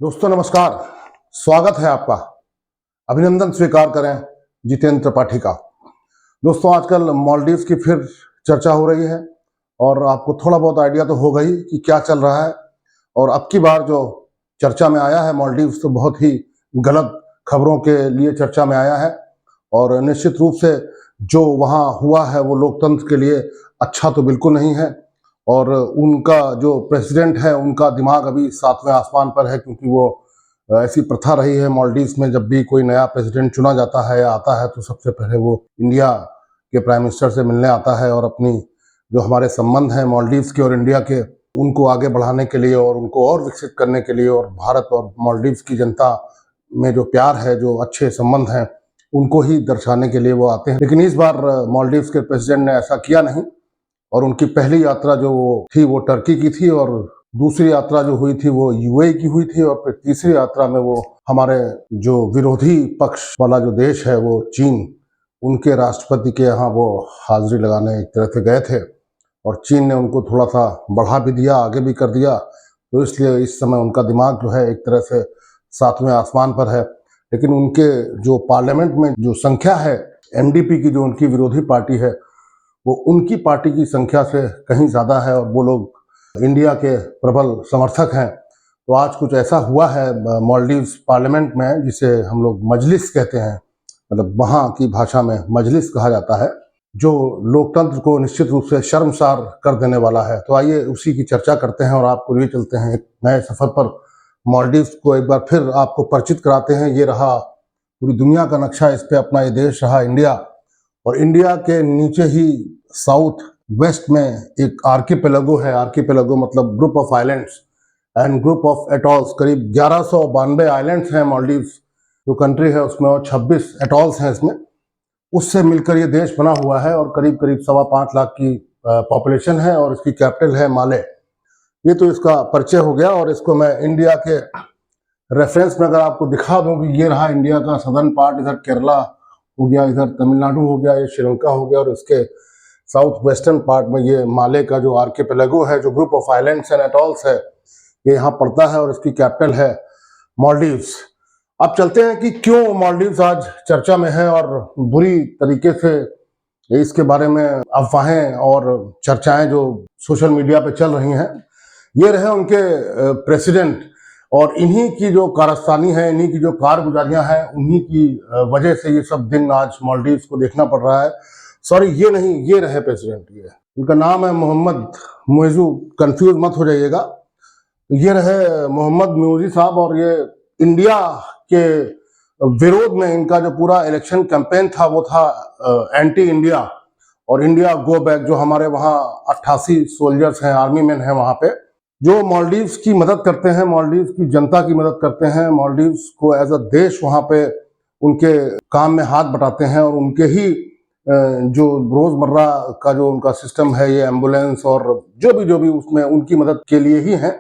दोस्तों नमस्कार। स्वागत है आपका। अभिनंदन स्वीकार करें जितेंद्र त्रिपाठी का। दोस्तों आजकल मालदीव्स की फिर चर्चा हो रही है और आपको थोड़ा बहुत आइडिया तो होगा ही कि क्या चल रहा है। और अब की बार जो चर्चा में आया है मालदीव्स तो बहुत ही गलत खबरों के लिए चर्चा में आया है और निश्चित रूप से जो वहाँ हुआ है वो लोकतंत्र के लिए अच्छा तो बिल्कुल नहीं है। और उनका जो प्रेसिडेंट है उनका दिमाग अभी सातवें आसमान पर है, क्योंकि वो ऐसी प्रथा रही है मालदीव्स में, जब भी कोई नया प्रेसिडेंट चुना जाता है या आता है तो सबसे पहले वो इंडिया के प्राइम मिनिस्टर से मिलने आता है और अपनी जो हमारे संबंध हैं मालदीव्स के और इंडिया के उनको आगे बढ़ाने के लिए और उनको और विकसित करने के लिए और भारत और मालदीव्स की जनता में जो प्यार है, जो अच्छे संबंध हैं, उनको ही दर्शाने के लिए वो आते हैं। लेकिन इस बार मालदीव्स के प्रेसिडेंट ने ऐसा किया नहीं और उनकी पहली यात्रा जो थी वो टर्की की थी और दूसरी यात्रा जो हुई थी वो यूएई की हुई थी और फिर तीसरी यात्रा में वो हमारे जो विरोधी पक्ष वाला जो देश है वो चीन, उनके राष्ट्रपति के यहाँ वो हाजिरी लगाने एक तरह से गए थे और चीन ने उनको थोड़ा सा बढ़ा भी दिया, आगे भी कर दिया। तो इसलिए इस समय उनका दिमाग जो है एक तरह से सातवें आसमान पर है। लेकिन उनके जो पार्लियामेंट में जो संख्या है एनडीपी की, जो उनकी विरोधी पार्टी है, वो उनकी पार्टी की संख्या से कहीं ज़्यादा है और वो लोग इंडिया के प्रबल समर्थक हैं। तो आज कुछ ऐसा हुआ है मालदीव्स पार्लियामेंट में जिसे हम लोग मजलिस कहते हैं, मतलब वहाँ की भाषा में मजलिस कहा जाता है, जो लोकतंत्र को निश्चित रूप से शर्मसार कर देने वाला है। तो आइए उसी की चर्चा करते हैं और आपको लिए चलते हैं एक नए सफ़र पर। मालदीव्स को एक बार फिर आपको परिचित कराते हैं। ये रहा पूरी दुनिया का नक्शा, इस पे अपना ये देश रहा इंडिया और इंडिया के नीचे ही साउथ वेस्ट में एक आर्किपेलागो है। आर्किपेलागो मतलब group of islands and group of atolls. करीब 1192 आइलैंड्स हैं मालदीव्स जो कंट्री है उसमें, और 26 एटॉल्स हैं इसमें। उससे मिलकर ये देश बना हुआ है और करीब करीब 5.25 लाख की पॉपुलेशन है और इसकी कैपिटल है माले। ये तो इसका परिचय हो गया और इसको मैं इंडिया के रेफरेंस में अगर आपको दिखा दूं कि ये रहा इंडिया का सदर्न पार्ट, इधर केरला हो गया, इधर तमिलनाडु हो गया, ये श्रीलंका हो गया और इसके साउथ वेस्टर्न पार्ट में ये माले का जो आर्किपेलागो है, जो group of islands and atolls है, ये यहाँ पड़ता है और इसकी कैपिटल है मालदीव्स। अब चलते हैं कि क्यों मालदीव्स आज चर्चा में है और बुरी तरीके से इसके बारे में अफवाहें और चर्चाएं जो सोशल मीडिया पे चल रही हैं। ये रहे उनके प्रेसिडेंट और इन्हीं की जो कारस्तानी है, इन्हीं की जो कारगुजारियां हैं, उन्हीं की वजह से ये सब दिन आज मालदीव्स को देखना पड़ रहा है। सॉरी, ये नहीं, ये रहे प्रेसिडेंट, ये उनका नाम है मोहम्मद मुइज़ू, कंफ्यूज मत हो जाइएगा। ये रहे मोहम्मद मुइज़ू साहब और ये इंडिया के विरोध में इनका जो पूरा इलेक्शन कैंपेन था वो था एंटी इंडिया और इंडिया गो बैक। जो हमारे वहाँ 88 सोल्जर्स हैं, आर्मी मैन हैं वहाँ पे, जो मालदीव्स की मदद करते हैं, मालदीव्स की जनता की मदद करते हैं, मालदीव्स को एज अ देश वहाँ पे उनके काम में हाथ बटाते हैं और उनके ही जो रोजमर्रा का जो उनका सिस्टम है, ये एम्बुलेंस और जो भी उसमें उनकी मदद के लिए ही है।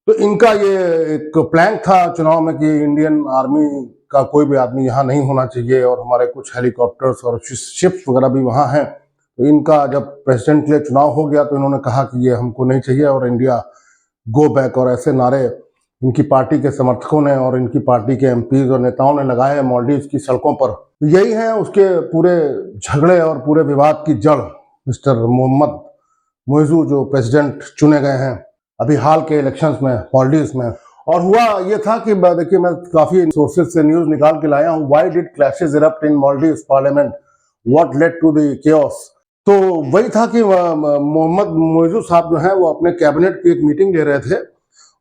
तो इनका ये एक प्लान था चुनाव में कि इंडियन आर्मी का कोई भी आदमी यहाँ नहीं होना चाहिए और हमारे कुछ हेलीकॉप्टर्स और शिप्स वगैरह भी वहाँ हैं। तो इनका जब प्रेसिडेंट के लिए चुनाव हो गया तो इन्होंने कहा कि ये हमको नहीं चाहिए और इंडिया गो बैक और ऐसे नारे इनकी पार्टी के समर्थकों ने और इनकी पार्टी के एमपीज और नेताओं ने लगाए हैं मालदीव्स की सड़कों पर। यही है उसके पूरे झगड़े और पूरे विवाद की जड़, मिस्टर मोहम्मद मुइज़ू जो प्रेसिडेंट चुने गए हैं अभी हाल के इलेक्शंस में मालदीव्स में। और हुआ ये था कि देखिए, मैं काफी सोर्सेज से न्यूज निकाल के लाया हूँ। Why did clashes erupt in Maldives parliament, what led to the chaos. तो वही था कि मोहम्मद मुइज़ू साहब जो हैं वो अपने कैबिनेट की एक मीटिंग ले रहे थे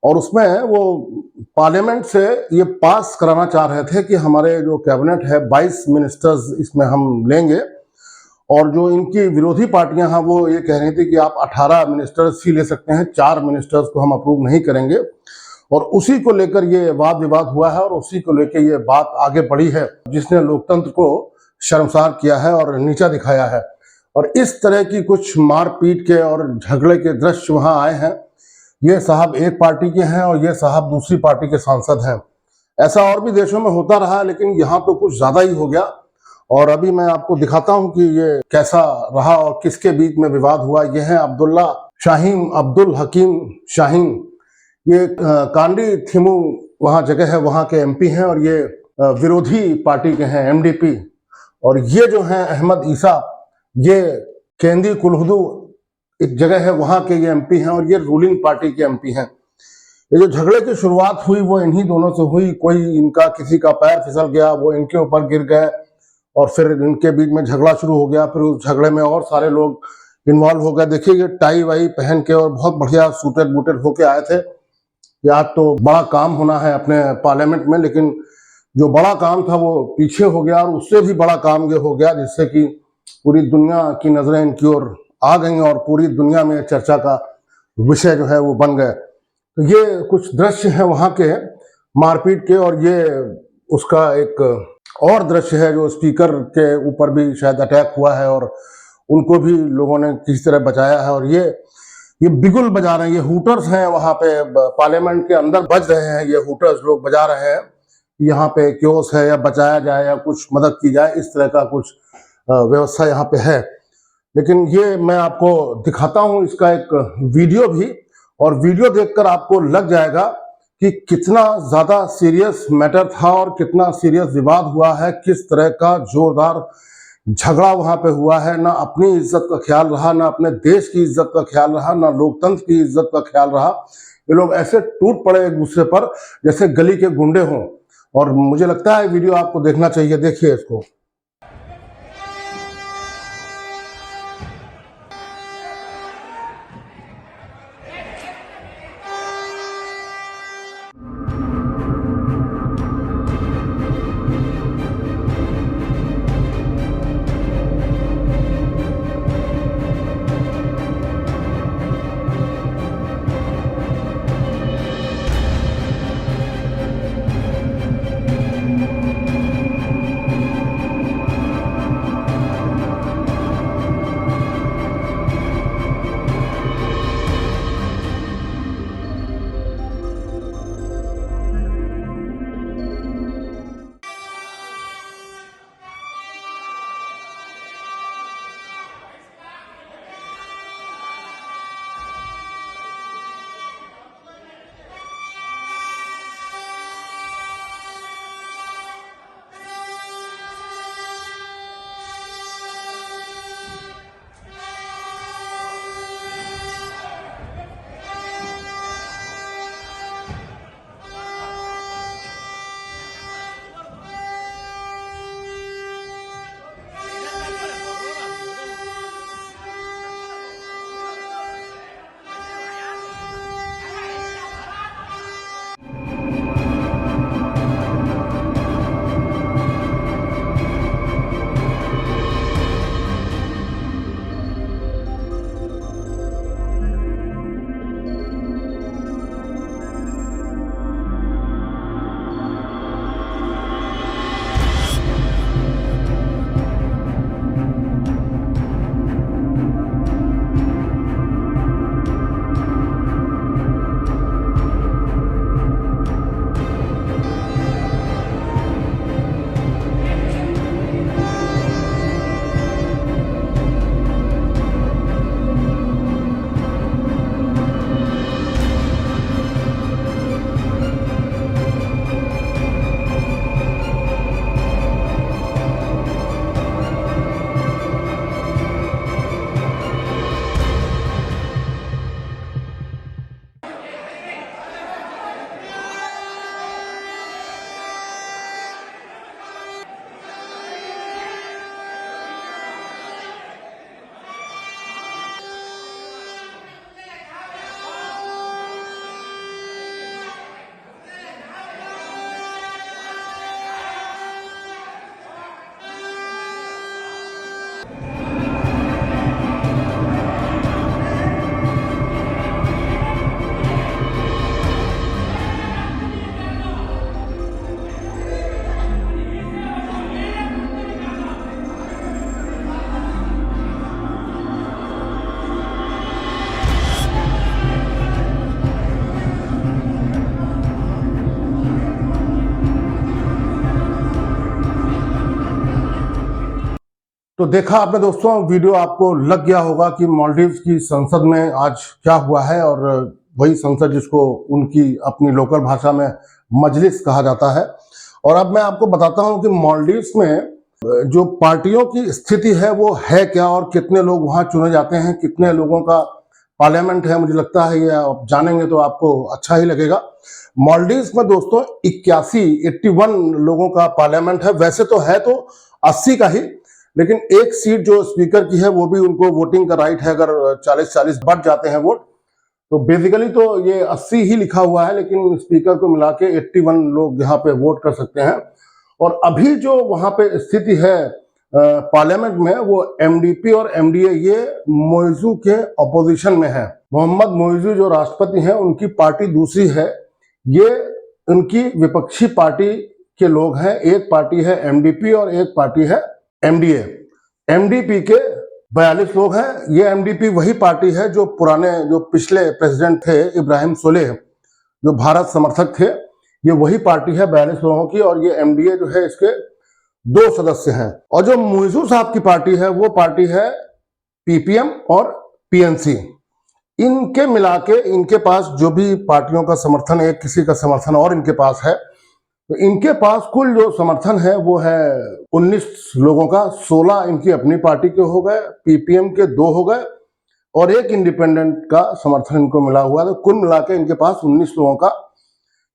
और उसमें वो पार्लियामेंट से ये पास कराना चाह रहे थे कि हमारे जो कैबिनेट है 22 मिनिस्टर्स इसमें हम लेंगे और जो इनकी विरोधी पार्टियां हैं वो ये कह रही थी कि आप 18 मिनिस्टर्स ही ले सकते हैं, 4 मिनिस्टर्स को हम अप्रूव नहीं करेंगे। और उसी को लेकर ये वाद विवाद हुआ है और उसी को लेकर ये बात आगे बढ़ी है, जिसने लोकतंत्र को शर्मसार किया है और नीचा दिखाया है। और इस तरह की कुछ मारपीट के और झगड़े के दृश्य वहां आए हैं। ये साहब एक पार्टी के हैं और ये साहब दूसरी पार्टी के सांसद हैं। ऐसा और भी देशों में होता रहा लेकिन यहाँ तो कुछ ज्यादा ही हो गया। और अभी मैं आपको दिखाता हूं कि ये कैसा रहा और किसके बीच में विवाद हुआ। ये है अब्दुल हकीम शाहीन। ये कांडी थिमू वहाँ जगह है, वहाँ के एमपी हैं और ये विरोधी पार्टी के हैं, एमडीपी। और ये जो हैं अहमद ईसा, ये केंद्रीय कुल्हुदू एक जगह है, वहाँ के ये एमपी हैं और ये रूलिंग पार्टी के एमपी हैं। ये जो झगड़े की शुरुआत हुई वो इन्हीं दोनों से हुई। कोई इनका किसी का पैर फिसल गया, वो इनके ऊपर गिर गए और फिर इनके बीच में झगड़ा शुरू हो गया। फिर उस झगड़े में और सारे लोग इन्वॉल्व हो गए। देखिए ये टाई वाई पहन के और बहुत बढ़िया सूटेड बूटेड होके आए थे। आज तो बड़ा काम होना है अपने पार्लियामेंट में, लेकिन जो बड़ा काम था वो पीछे हो गया और उससे भी बड़ा काम ये हो गया जिससे कि पूरी दुनिया की नजरें इनकी ओर आ गई और पूरी दुनिया में चर्चा का विषय जो है वो बन गए। तो ये कुछ दृश्य हैं वहाँ के मारपीट के, और ये उसका एक और दृश्य है जो स्पीकर के ऊपर भी शायद अटैक हुआ है और उनको भी लोगों ने किसी तरह बचाया है। और ये बिगुल बजा रहे हैं, ये हुटर्स हैं वहाँ पे पार्लियामेंट के अंदर बज रहे हैं। ये हुटर्स लोग बजा रहे हैं, यहाँ पे क्योस है या बचाया जाए या कुछ मदद की जाए, इस तरह का कुछ व्यवस्था यहाँ पे है। लेकिन ये मैं आपको दिखाता हूँ इसका एक वीडियो भी, और वीडियो देखकर आपको लग जाएगा कि कितना ज्यादा सीरियस मैटर था और कितना सीरियस विवाद हुआ है, किस तरह का जोरदार झगड़ा वहां पे हुआ है। ना अपनी इज्जत का ख्याल रहा, ना अपने देश की इज्जत का ख्याल रहा, ना लोकतंत्र की इज्जत का ख्याल रहा। ये लोग ऐसे टूट पड़े एक दूसरे पर जैसे गली के गुंडे हों, और मुझे लगता है वीडियो आपको देखना चाहिए। देखिए इसको। तो देखा आपने दोस्तों, वीडियो आपको लग गया होगा कि मालदीव्स की संसद में आज क्या हुआ है। और वही संसद जिसको उनकी अपनी लोकल भाषा में मजलिस कहा जाता है। और अब मैं आपको बताता हूं कि मालदीव्स में जो पार्टियों की स्थिति है वो है क्या, और कितने लोग वहां चुने जाते हैं, कितने लोगों का पार्लियामेंट है। मुझे लगता है ये आप जानेंगे तो आपको अच्छा ही लगेगा। मालदीव्स में दोस्तों 81 लोगों का पार्लियामेंट है। वैसे तो है तो 80 का ही, लेकिन एक सीट जो स्पीकर की है वो भी उनको वोटिंग का राइट है। अगर 40-40 बढ़ जाते हैं वोट तो बेसिकली तो ये 80 ही लिखा हुआ है, लेकिन स्पीकर को मिला के 81 लोग यहाँ पे वोट कर सकते हैं। और अभी जो वहां पे स्थिति है पार्लियामेंट में, वो एमडीपी और एमडीए ये मोइजू के अपोजिशन में है। मोहम्मद मोइजू जो राष्ट्रपति हैं उनकी पार्टी दूसरी है, ये उनकी विपक्षी पार्टी के लोग हैं। एक पार्टी है एमडीपी और एक पार्टी है एमडीए। एमडीपी के 42 लोग हैं। ये एमडीपी वही पार्टी है जो पिछले प्रेसिडेंट थे इब्राहिम सोलेह, जो भारत समर्थक थे, ये वही पार्टी है 42 लोगों की। और ये एमडीए जो है इसके 2 सदस्य हैं। और जो मोइजू साहब की पार्टी है वो पार्टी है पीपीएम और पीएनसी। इनके मिला के इनके पास जो भी पार्टियों का समर्थन, एक किसी का समर्थन और इनके पास है, तो इनके पास कुल जो समर्थन है वो है 19 लोगों का। 16 इनकी अपनी पार्टी के हो गए, पीपीएम के 2 हो गए और एक इंडिपेंडेंट का समर्थन इनको मिला हुआ है। तो कुल मिला के इनके पास 19 लोगों का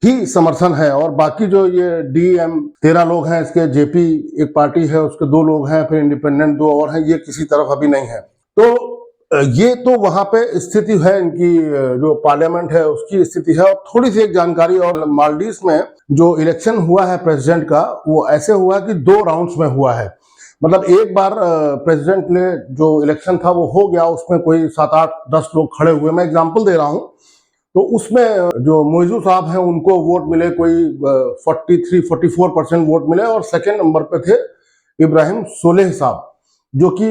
ही समर्थन है। और बाकी जो ये डीएम 13 लोग हैं, इसके जेपी एक पार्टी है उसके 2 लोग हैं, फिर इंडिपेंडेंट 2 और हैं, ये किसी तरफ अभी नहीं है। तो ये तो वहां पे स्थिति है इनकी, जो पार्लियामेंट है उसकी स्थिति है। और थोड़ी सी एक जानकारी, और मालदीव्स में जो इलेक्शन हुआ है प्रेसिडेंट का, वो ऐसे हुआ है कि 2 राउंड्स में हुआ है। मतलब एक बार प्रेसिडेंट ने जो इलेक्शन था वो हो गया, उसमें कोई 7-8-10 लोग खड़े हुए। मैं एग्जाम्पल दे रहा हूं। तो उसमें जो मोइजू साहब हैं उनको वोट मिले कोई 43-44% वोट मिले। और सेकेंड नंबर पे थे इब्राहिम सोलेह साहब, जो कि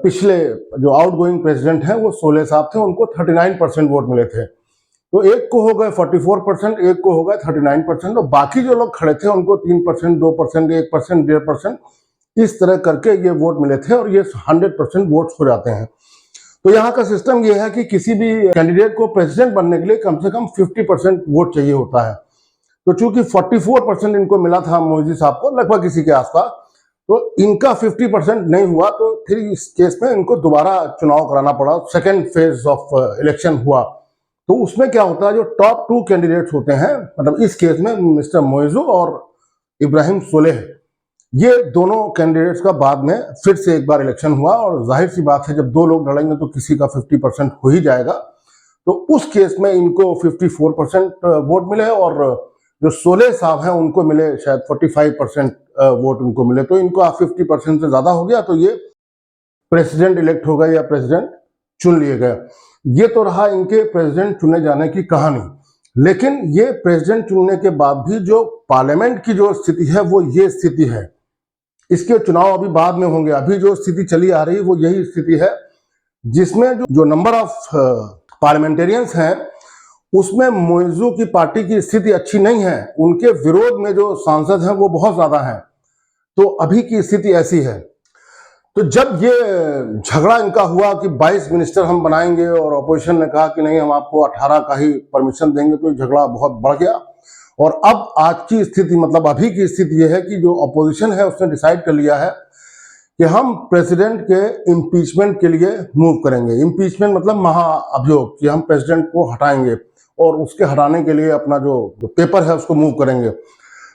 पिछले जो आउटगोइंग प्रेसिडेंट हैं वो सोलेह साहब थे, उनको 39% वोट मिले थे। तो एक को हो गए 44%, एक को हो गए 39%, और बाकी जो लोग खड़े थे उनको 3%, 2%, 1%, 1.5% इस तरह करके ये वोट मिले थे। और ये 100% वोट हो जाते हैं। तो यहाँ का सिस्टम ये है कि किसी भी कैंडिडेट को प्रेसिडेंट बनने के लिए कम से कम 50% वोट चाहिए होता है। तो चूंकि 44% इनको मिला था मोदी साहब को, लगभग इसी के आसपास, तो इनका 50% नहीं हुआ। तो फिर इस केस में इनको दोबारा चुनाव कराना पड़ा। सेकेंड फेज ऑफ इलेक्शन हुआ। तो उसमें क्या होता है, जो टॉप 2 कैंडिडेट्स होते हैं, मतलब इस केस में मिस्टर मोइजू और इब्राहिम सोलेह, ये दोनों कैंडिडेट्स का बाद में फिर से एक बार इलेक्शन हुआ। और जाहिर सी बात है, जब 2 लोग लड़ेंगे तो किसी का 50% हो ही जाएगा। तो उस केस में इनको 54% वोट मिले, और जो सोलेह साहब हैं उनको मिले शायद 45% वोट उनको मिले। तो इनको 50% से ज्यादा हो गया, तो ये प्रेसिडेंट इलेक्ट हो गए या प्रेसिडेंट चुन लिए गए। ये तो रहा इनके प्रेसिडेंट चुने जाने की कहानी। लेकिन ये प्रेसिडेंट चुनने के बाद भी जो पार्लियामेंट की जो स्थिति है वो ये स्थिति है। इसके चुनाव अभी बाद में होंगे। अभी जो स्थिति चली आ रही है वो यही स्थिति है, जिसमें जो नंबर ऑफ पार्लियामेंटेरियंस हैं उसमें मोइजू की पार्टी की स्थिति अच्छी नहीं है। उनके विरोध में जो सांसद हैं वो बहुत ज्यादा हैं। तो अभी की स्थिति ऐसी है। तो जब ये झगड़ा इनका हुआ कि 22 मिनिस्टर हम बनाएंगे, और अपोजिशन ने कहा कि नहीं, हम आपको 18 का ही परमिशन देंगे, तो झगड़ा बहुत बढ़ गया। और अब आज की स्थिति, मतलब अभी की स्थिति यह है कि जो अपोजिशन है उसने डिसाइड कर लिया है कि हम प्रेसिडेंट के इम्पीचमेंट के लिए मूव करेंगे। इम्पीचमेंट मतलब महाअभियोग, कि हम प्रेसिडेंट को हटाएंगे और उसके हटाने के लिए अपना जो पेपर है उसको मूव करेंगे।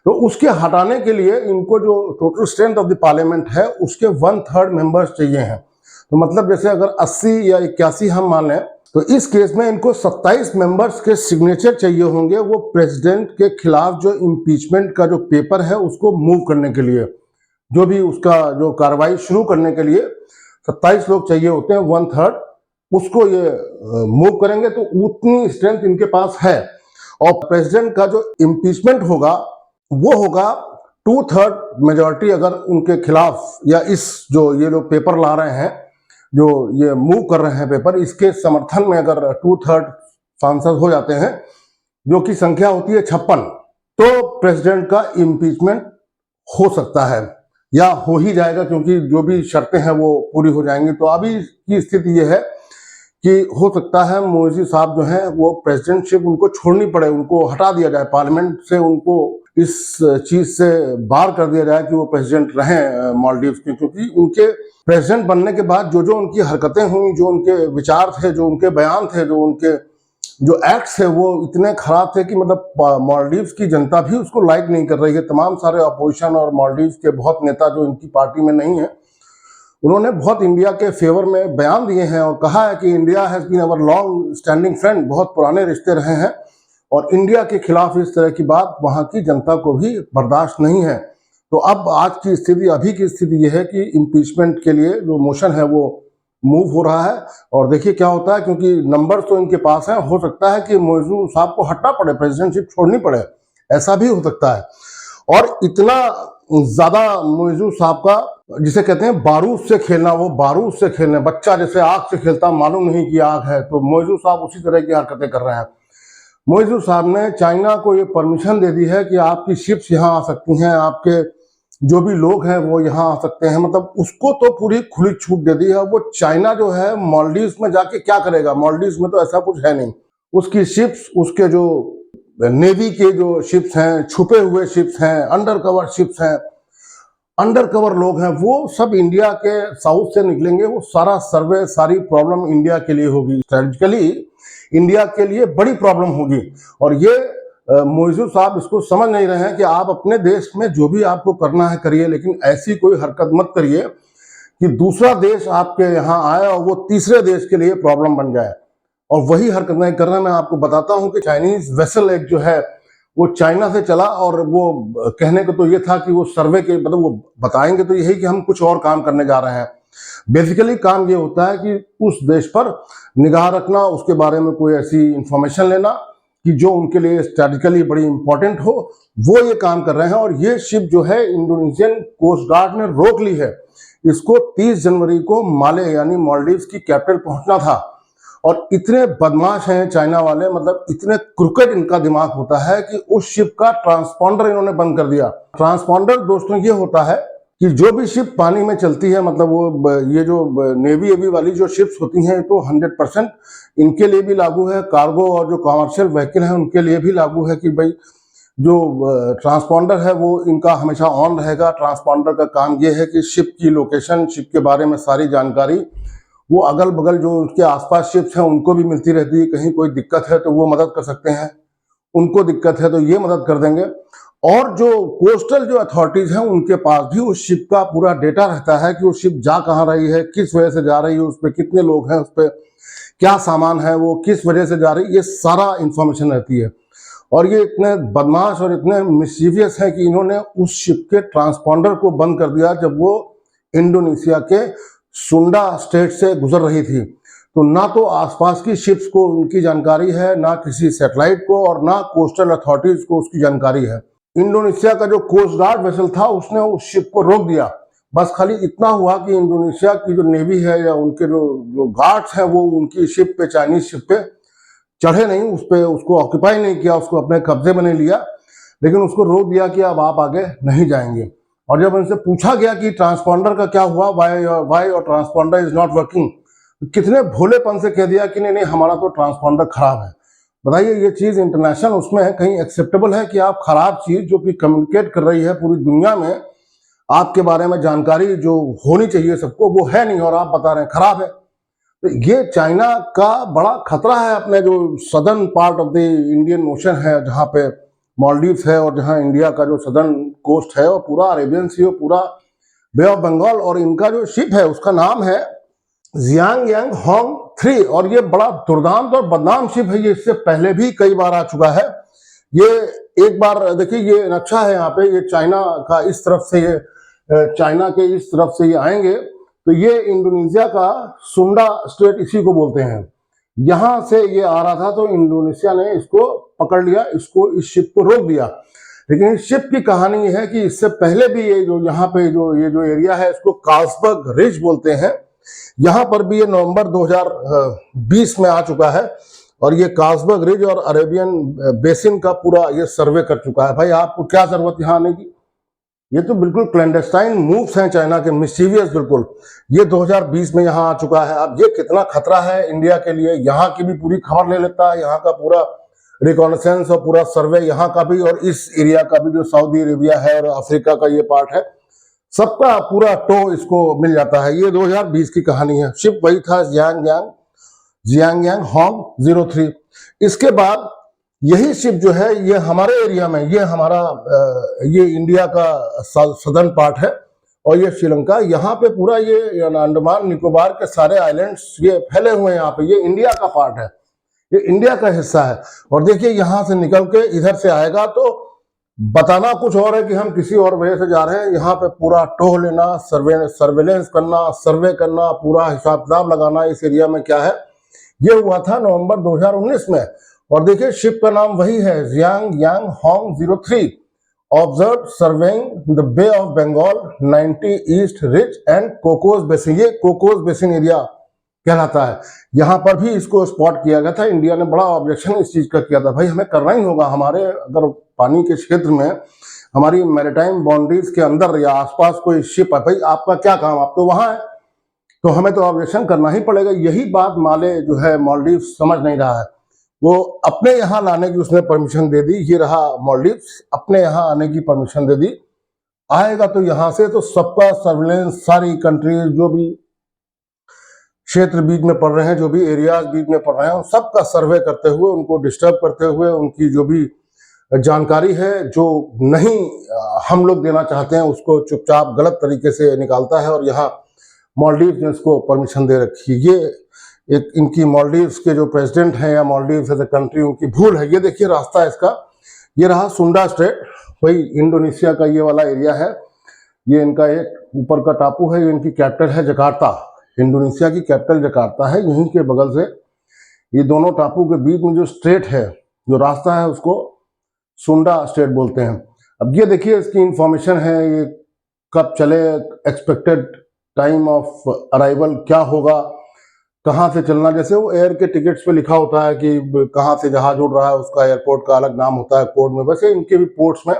तो उसके हटाने के लिए इनको जो total strength of the parliament है उसके 1/3 मेंबर्स चाहिए हैं। तो मतलब जैसे अगर 80 या 81 हम मान लें, तो इस केस में इनको 27 मेंबर्स के सिग्नेचर चाहिए होंगे, वो प्रेसिडेंट के खिलाफ जो इम्पीचमेंट का जो पेपर है उसको मूव करने के लिए, जो भी उसका जो कार्रवाई शुरू करने के लिए 27 लोग चाहिए होते हैं, 1/3 उसको ये मूव करेंगे। तो उतनी स्ट्रेंथ इनके पास है। और प्रेसिडेंट का जो इम्पीचमेंट होगा वो होगा 2/3 मेजॉरिटी अगर उनके खिलाफ, या इस जो ये लोग पेपर ला रहे हैं, जो ये मूव कर रहे हैं पेपर, इसके समर्थन में अगर 2/3 सांसद हो जाते हैं, जो कि संख्या होती है 56, तो प्रेसिडेंट का इम्पीचमेंट हो सकता है या हो ही जाएगा, क्योंकि जो भी शर्तें हैं वो पूरी हो जाएंगी। तो अभी की स्थिति ये है कि हो सकता है मोदी साहब जो हैं वो प्रेसिडेंटशिप उनको छोड़नी पड़े, उनको हटा दिया जाए पार्लियामेंट से, उनको इस चीज से बाहर कर दिया जाए कि वो प्रेसिडेंट रहें मालदीव्स के, क्योंकि उनके प्रेसिडेंट बनने के बाद जो जो उनकी हरकतें हुई, जो उनके विचार थे, जो उनके बयान थे, जो उनके जो एक्ट्स है वो इतने खराब थे कि मतलब मालदीव्स की जनता भी उसको लाइक नहीं कर रही है। तमाम सारे अपोजिशन और मालदीव्स के बहुत नेता जो इनकी पार्टी में नहीं है, उन्होंने बहुत इंडिया के फेवर में बयान दिए हैं और कहा है कि India has been our long standing friend, बहुत पुराने रिश्ते रहे हैं और इंडिया के खिलाफ इस तरह की बात वहां की जनता को भी बर्दाश्त नहीं है। तो अब आज की स्थिति, अभी की स्थिति यह है कि इम्पीचमेंट के लिए जो मोशन है वो मूव हो रहा है और देखिए क्या होता है, क्योंकि नंबर तो इनके पास है। हो सकता है कि मौजूद साहब को हटना पड़े, प्रेसिडेंटशिप छोड़नी पड़े, ऐसा भी हो सकता है। और इतना ज्यादा मौजूद साहब का, जिसे कहते हैं बारूद से खेलना, वो बारूद से खेलने, बच्चा जैसे आग से खेलता मालूम नहीं कि आग है, तो मौजूद साहब उसी तरह की हरकतें कर रहे हैं। मौजूद साहब ने चाइना को ये परमिशन दे दी है कि आपकी शिप्स यहाँ आ सकती हैं, आपके जो भी लोग हैं वो यहाँ आ सकते हैं, मतलब उसको तो पूरी खुली छूट दे दी है। वो चाइना जो है मालदीव्स में जाके क्या करेगा, मालदीव्स में तो ऐसा कुछ है नहीं। उसकी शिप्स, उसके जो नेवी के जो शिप्स हैं, छुपे हुए शिप्स हैं, अंडर कवर शिप्स हैं, अंडर कवर लोग हैं, वो सब इंडिया के साउथ से निकलेंगे। वो सारा सर्वे, सारी प्रॉब्लम इंडिया के लिए होगी, स्ट्रेटेजिकली इंडिया के लिए बड़ी प्रॉब्लम होगी। और ये मौजूद साहब इसको समझ नहीं रहे हैं कि आप अपने देश में जो भी आपको करना है करिए, लेकिन ऐसी कोई हरकत मत करिए कि दूसरा देश आपके यहाँ आए और वो तीसरे देश के लिए प्रॉब्लम बन जाए। और वही हरकत नहीं करना। मैं आपको बताता हूं कि चाइनीज वेसल एक जो है वो चाइना से चला और वो कहने को तो ये था कि वो सर्वे के, मतलब वो बताएंगे तो यही कि हम कुछ और काम करने जा रहे हैं। बेसिकली काम ये होता है कि उस देश पर निगाह रखना, उसके बारे में कोई ऐसी इंफॉर्मेशन लेना कि जो उनके लिए स्ट्रेटेजिकली बड़ी इंपॉर्टेंट हो, वो ये काम कर रहे हैं। और ये शिप जो है इंडोनेशियन कोस्ट गार्ड ने रोक ली है। इसको 30 जनवरी को माले यानी मालदीव्स की कैपिटल पहुंचना था। और इतने बदमाश हैं चाइना वाले, मतलब इतने क्रिकेट इनका दिमाग होता है कि उस शिप का ट्रांसपॉन्डर इन्होंने बंद कर दिया। ट्रांसपॉन्डर दोस्तों ये होता है कि जो भी शिप पानी में चलती है, मतलब वो ये जो नेवी एवी वाली जो शिप्स होती हैं, तो 100% इनके लिए भी लागू है। कार्गो और जो कमर्शियल व्हीकल है उनके लिए भी लागू है कि भाई जो ट्रांसपॉन्डर है वो इनका हमेशा ऑन रहेगा। ट्रांसपॉन्डर का काम ये है कि शिप की लोकेशन, शिप के बारे में सारी जानकारी वो अगल बगल जो उसके आसपास शिप्स हैं उनको भी मिलती रहती है। कहीं कोई दिक्कत है तो वो मदद कर सकते हैं, उनको दिक्कत है तो ये मदद कर देंगे। और जो कोस्टल जो अथॉरिटीज हैं उनके पास भी उस शिप का पूरा डेटा रहता है कि वो शिप जा कहाँ रही है, किस वजह से जा रही है, उस पर कितने लोग हैं, उस पर क्या सामान है, वो किस वजह से जा रही है, ये सारा इंफॉर्मेशन रहती है। और ये इतने बदमाश और इतने मिस्चीवियस हैं कि इन्होंने उस शिप के ट्रांसपॉन्डर को बंद कर दिया जब वो इंडोनेशिया के सुंडा स्टेट से गुजर रही थी। तो ना तो आसपास की शिप्स को उनकी जानकारी है, ना किसी सैटेलाइट को, और ना कोस्टल अथॉरिटीज को उसकी जानकारी है। इंडोनेशिया का जो कोस्ट गार्ड वेसल था उसने उस शिप को रोक दिया। बस खाली इतना हुआ कि इंडोनेशिया की जो नेवी है या उनके जो गार्ड्स हैं वो उनकी शिप पे, चाइनीज शिप पे चढ़े नहीं, उस पर उसको ऑक्यूपाई नहीं किया, उसको अपने कब्जे में नहीं लिया, लेकिन उसको रोक दिया कि अब आप आगे नहीं जाएंगे। और जब उनसे पूछा गया कि ट्रांसपॉन्डर का क्या हुआ, वाई और ट्रांसपॉन्डर इज नॉट वर्किंग, कितने भोलेपन से कह दिया कि नहीं नहीं हमारा तो ट्रांसपॉन्डर खराब है। बताइए ये चीज इंटरनेशनल उसमें है, कहीं एक्सेप्टेबल है कि आप खराब चीज जो कि कम्युनिकेट कर रही है पूरी दुनिया में, आपके बारे में जानकारी जो होनी चाहिए सबको वो है नहीं और आप बता रहे हैं खराब है। तो ये चाइना का बड़ा खतरा है अपने जो southern part of the Indian ocean है, जहाँ पे मालदीव्स है और जहाँ इंडिया का जो सदर्न कोस्ट है और पूरा अरेबियन सी और पूरा बे ऑफ बंगाल। और इनका जो शिप है उसका नाम है जियांग होंग 3 और ये बड़ा दुर्दांत और बदनाम शिप है। ये इससे पहले भी कई बार आ चुका है। ये एक बार देखिए, ये नक्शा है यहाँ पे, ये चाइना का इस तरफ से, ये चाइना के इस तरफ से ये आएंगे तो ये इंडोनेशिया का सुंडा स्टेट इसी को बोलते हैं। यहां से ये आ रहा था तो इंडोनेशिया ने इसको पकड़ लिया, इसको, इस शिप को रोक दिया। लेकिन इस शिप की कहानी है कि इससे पहले भी ये जो यहाँ पे ये जो एरिया है इसको कार्लसबर्ग रिज बोलते हैं। यहाँ पर भी ये नवंबर 2020 में आ चुका है और ये कार्लसबर्ग रिज और अरेबियन बेसिन का पूरा ये सर्वे कर चुका है। भाई आपको क्या जरूरत यहाँ आने की, ये तो बिल्कुल क्लैंडस्टाइन मूव्स हैं चाइना के, मिस्चीवियस बिल्कुल। ये 2020 में यहाँ आ चुका है। अब ये कितना खतरा है इंडिया के लिए, यहाँ की भी पूरी खबर ले लेता है, यहाँ का पूरा रिकॉनेसेंस और पूरा सर्वे यहाँ का भी, और इस एरिया का भी जो सऊदी अरेबिया है और अफ्रीका का ये पार्ट है, सबका पूरा टो इसको मिल जाता है। ये 2020 की कहानी है। शिप वही था जियांग होंग 03। इसके बाद यही शिप जो है ये हमारे एरिया में, ये हमारा ये इंडिया का सदर्न पार्ट है और ये श्रीलंका, यहाँ पे पूरा ये अंडमान निकोबार के सारे आइलैंड्स ये फैले हुए हैं। यहाँ पे ये इंडिया का पार्ट है, ये इंडिया का हिस्सा है। और देखिए यहाँ से निकल के इधर से आएगा तो बताना कुछ और है कि हम किसी और वजह से जा रहे हैं। यहाँ पे पूरा टोह लेना, सर्वेलेंस करना, सर्वे करना, पूरा हिसाब किताब लगाना इस एरिया में क्या है। ये हुआ था नवंबर 2019 में। और देखिए शिप का नाम वही है, Xiang Hong 03, observe surveying the bay of Bengal 90 east ridge and Cocos basin. ये कोकोस बेसिन एरिया कहलाता है। यहाँ पर भी इसको स्पॉट किया गया था। इंडिया ने बड़ा ऑब्जेक्शन इस चीज का किया था, भाई हमें करना ही होगा, हमारे अगर पानी के क्षेत्र में, हमारी मैरिटाइम बाउंड्रीज के अंदर या आसपास कोई शिप है, भाई आपका क्या काम, आप तो वहां है, तो हमें तो ऑब्जेक्शन करना ही पड़ेगा। यही बात माले जो है मालदीव समझ नहीं रहा है। वो अपने यहाँ लाने की उसने परमिशन दे दी। ये रहा मालदीव, अपने यहाँ आने की परमिशन दे दी। आएगा तो यहाँ से तो सबका सर्विलेंस, सारी कंट्रीज जो भी क्षेत्र बीच में पड़ रहे हैं, जो भी एरियाज बीच में पड़ रहे हैं, सबका सर्वे करते हुए, उनको डिस्टर्ब करते हुए, उनकी जो भी जानकारी है जो नहीं हम लोग देना चाहते हैं उसको चुपचाप गलत तरीके से निकालता है। और यहाँ मालदीव ने इसको परमिशन दे रखी है। ये एक इनकी मालदीव्स के जो प्रेसिडेंट हैं या मालदीव्स एज ए कंट्री, उनकी भूल है। ये देखिए रास्ता है इसका, ये रहा सुंडा स्ट्रेट, वही इंडोनेशिया का ये वाला एरिया है। ये इनका एक ऊपर का टापू है, ये इनकी कैपिटल है जकार्ता, इंडोनेशिया की कैपिटल जकार्ता है। यहीं के बगल से ये दोनों टापू के बीच में जो स्ट्रेट है, जो रास्ता है, उसको सुंडा स्ट्रेट बोलते हैं। अब ये देखिए इसकी इंफॉर्मेशन है, ये कब चले, एक्सपेक्टेड टाइम ऑफ अराइवल क्या होगा, कहाँ से चलना। जैसे वो एयर के टिकट्स पे लिखा होता है कि कहाँ से जहाज उड़ रहा है, उसका एयरपोर्ट का अलग नाम होता है कोड में, वैसे इनके भी पोर्ट्स में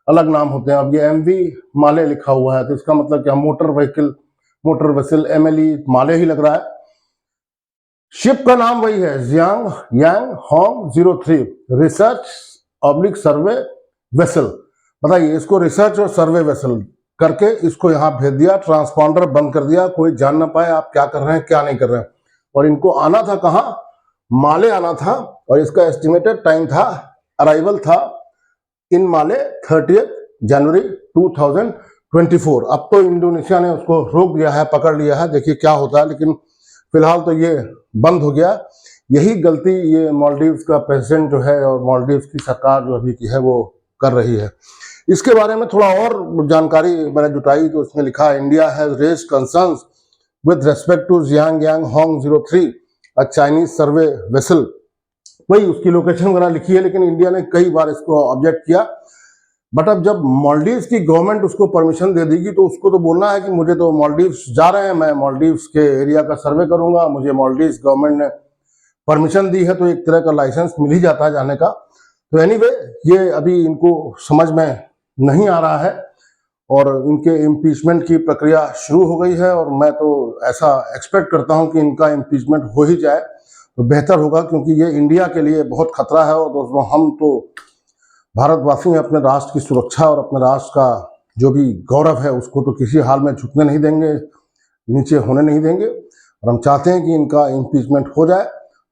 अलग नाम होते हैं। अब ये MV माले लिखा हुआ है तो इसका मतलब क्या, मोटर वेसल MLE माले ही लग रहा है। शिप का नाम वही है, जियांग होंग 03, रिसर्च ऑब्लिक सर्वे वेसल। बताइए, इसको रिसर्च और सर्वे वेसल करके इसको यहाँ भेज दिया, ट्रांसपॉन्डर बंद कर दिया, कोई जान ना पाए आप क्या कर रहे हैं क्या नहीं कर रहे हैं। और इनको आना था कहाँ, माले आना था, और इसका एस्टिमेटेड टाइम था, अराइवल था इन माले 30 जनवरी 2024। अब तो इंडोनेशिया ने उसको रोक दिया है, पकड़ लिया है, देखिए क्या होता है। लेकिन फिलहाल तो ये बंद हो गया। यही गलती ये मालदीव्स का प्रेसिडेंट जो है और मालदीव्स की सरकार जो अभी की है वो कर रही है। इसके बारे में थोड़ा और जानकारी मैंने जुटाई तो उसमें लिखा है, India has raised concerns with respect to Xiang Hong 03, a Chinese survey vessel. वही उसकी लोकेशन वगैरह लिखी है, लेकिन इंडिया ने कई बार इसको ऑब्जेक्ट किया। बट अब जब मालदीव्स की गवर्नमेंट उसको परमिशन दे देगी तो उसको तो बोलना है कि मुझे तो मालदीव्स जा रहे हैं, मैं मालदीव्स के एरिया का सर्वे करूंगा, मुझे मालदीव्स गवर्नमेंट ने परमिशन दी है, तो एक तरह का लाइसेंस मिल ही जाता है जाने का। तो एनीवे ये अभी इनको समझ में नहीं आ रहा है और इनके इम्पीचमेंट की प्रक्रिया शुरू हो गई है। और मैं तो ऐसा एक्सपेक्ट करता हूं कि इनका इम्पीचमेंट हो ही जाए तो बेहतर होगा, क्योंकि ये इंडिया के लिए बहुत खतरा है। और दोस्तों, हम तो भारतवासी हैं, अपने राष्ट्र की सुरक्षा और अपने राष्ट्र का जो भी गौरव है उसको तो किसी हाल में झुकने नहीं देंगे, नीचे होने नहीं देंगे। और हम चाहते हैं कि इनका इम्पीचमेंट हो जाए।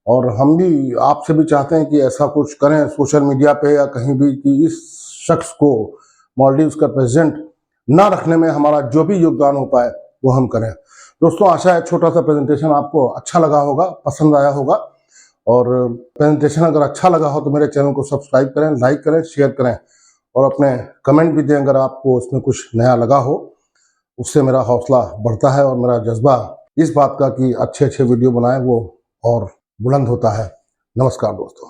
और हम भी आपसे भी चाहते हैं कि ऐसा कुछ करें सोशल मीडिया पे या कहीं भी, कि इस शख्स को, मालदीव्स का प्रेसिडेंट, ना रखने में हमारा जो भी योगदान हो पाए वो हम करें। दोस्तों, आशा है छोटा सा प्रेजेंटेशन आपको अच्छा लगा होगा, पसंद आया होगा। और प्रेजेंटेशन अगर अच्छा लगा हो तो मेरे चैनल को सब्सक्राइब करें, लाइक करें, शेयर करें और अपने कमेंट भी दें अगर आपको उसमें कुछ नया लगा हो। उससे मेरा हौसला बढ़ता है और मेरा जज्बा इस बात का कि अच्छे अच्छे वीडियो बनाएं वो और बुलंद होता है। नमस्कार दोस्तों।